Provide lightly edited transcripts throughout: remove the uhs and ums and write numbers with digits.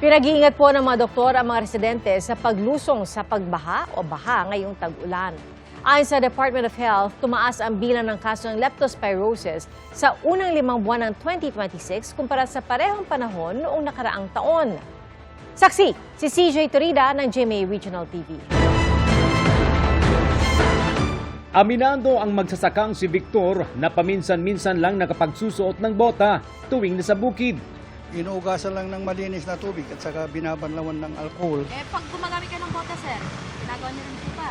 Pinag-iingat po ng mga doktor ang mga residente sa paglusong sa pagbaha o baha ngayong tag-ulan. Ayon sa Department of Health, tumaas ang bilang ng kaso ng leptospirosis sa unang 5 buwan ng 2026 kumpara sa parehong panahon noong nakaraang taon. Saksi, si CJ Torida ng GMA Regional TV. Aminado ang magsasakang si Victor na paminsan-minsan lang nakapagsusuot ng bota tuwing nasa bukid. Inuugasan lang ng malinis na tubig at saka binabanlawan ng alcohol. Pag gumagamit ka ng bota, sir, ginagawa niyo rin po ba?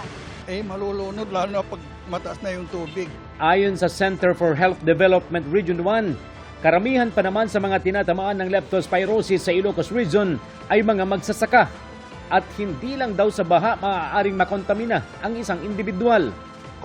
Malulunod lalo na pag mataas na yung tubig. Ayon sa Center for Health Development Region 1, karamihan pa naman sa mga tinatamaan ng leptospirosis sa Ilocos Region ay mga magsasaka. At hindi lang daw sa baha maaaring makontamina ang isang individual.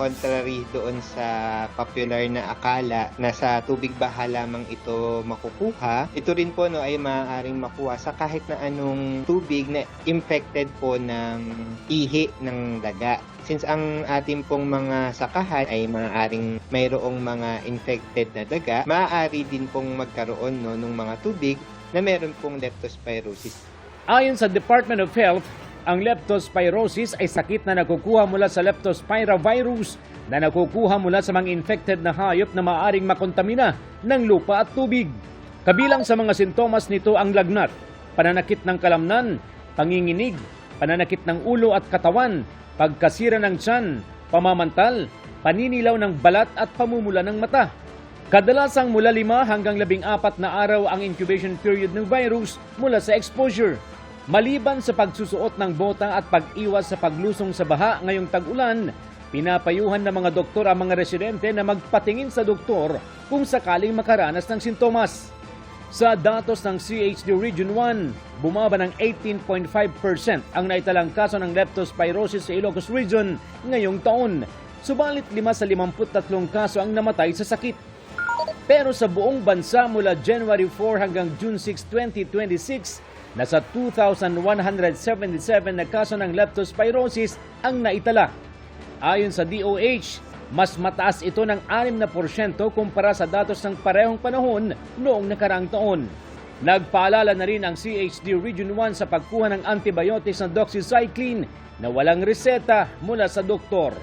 Contrary doon sa popular na akala na sa tubig baha lamang ito makukuha, ito rin po ay maaaring makuha sa kahit na anong tubig na infected po ng ihi ng daga. Since ang ating pong mga sakahan ay maaaring mayroong mga infected na daga, maaari din pong magkaroon ng mga tubig na meron pong leptospirosis. Ayon sa Department of Health, ang leptospirosis ay sakit na nakukuha mula sa leptospira virus na nakukuha mula sa mga infected na hayop na maaaring makontamina ng lupa at tubig. Kabilang sa mga sintomas nito ang lagnat, pananakit ng kalamnan, panginginig, pananakit ng ulo at katawan, pagkasira ng tiyan, pamamantal, paninilaw ng balat at pamumula ng mata. Kadalasang mula 5 hanggang 14 na araw ang incubation period ng virus mula sa exposure. Maliban sa pagsusuot ng bota at pag-iwas sa paglusong sa baha ngayong tag-ulan, pinapayuhan ng mga doktor ang mga residente na magpatingin sa doktor kung sakaling makaranas ng sintomas. Sa datos ng CHD Region 1, bumaba ng 18.5% ang naitalang kaso ng leptospirosis sa Ilocos Region ngayong taon. Subalit 5 sa 53 kaso ang namatay sa sakit. Pero sa buong bansa mula January 4 hanggang June 6, 2026, nasa 2,177 na kaso ng leptospirosis ang naitala. Ayon sa DOH, mas mataas ito ng 6% kumpara sa datos ng parehong panahon noong nakaraang taon. Nagpaalala na rin ang CHD Region 1 sa pagkuha ng antibiotics na doxycycline na walang reseta mula sa doktor.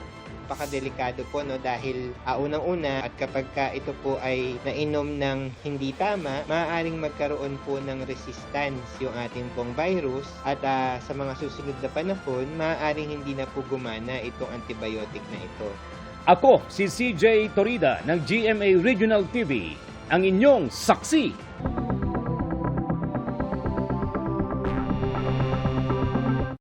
Napakadelikado po dahil unang-una at kapag ito po ay nainom ng hindi tama, maaaring magkaroon po ng resistance yung ating pong virus at sa mga susunod na panahon, maaaring hindi na po gumana itong antibiotic na ito. Ako si CJ Torida ng GMA Regional TV, ang inyong saksi.